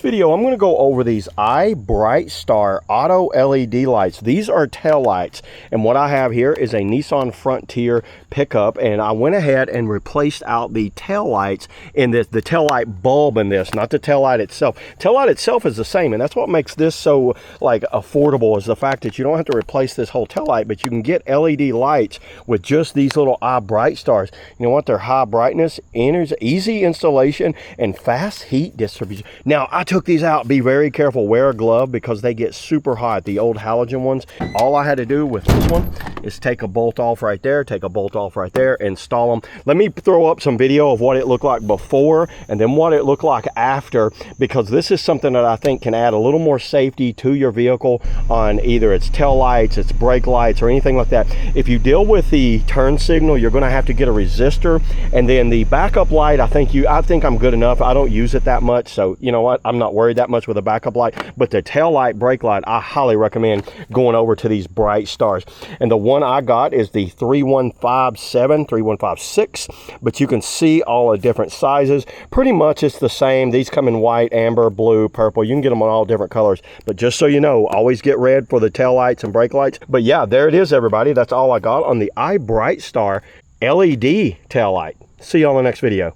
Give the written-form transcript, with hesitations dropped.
Video, I'm going to go over these iBrightstar auto LED lights. These are tail lights, and what I have here is a Nissan Frontier pickup, and I went ahead and replaced out the tail lights in this, the tail light bulb in this, not the tail light itself. Tail light itself is the same, and that's what makes this so like affordable, is the fact that you don't have to replace this whole tail light, but you can get LED lights with just these little iBrightstars. You know what? They're high brightness, easy installation, and fast heat distribution. Now, I took these out. Be very careful, wear a glove because they get super hot, the old halogen ones. All I had to do with this one is take a bolt off right there, take a bolt off right there, install them. Let me throw up some video of what it looked like before and then what it looked like after, because this is something that I think can add a little more safety to your vehicle on either its tail lights, its brake lights, or anything like that. If you deal with the turn signal, you're going to have to get a resistor, and then the backup light, I think I'm good enough. I don't use it that much, so you know what, I'm not worried that much with a backup light. But the tail light, brake light, I highly recommend going over to these Brightstars. And the one I got is the 3157, 3156, but you can see all the different sizes. Pretty much it's the same. These come in white, amber, blue, purple. You can get them on all different colors, but just so you know, always get red for the tail lights and brake lights. But yeah, there it is, everybody. That's all I got on the iBrightstar LED tail light. See you on the next video.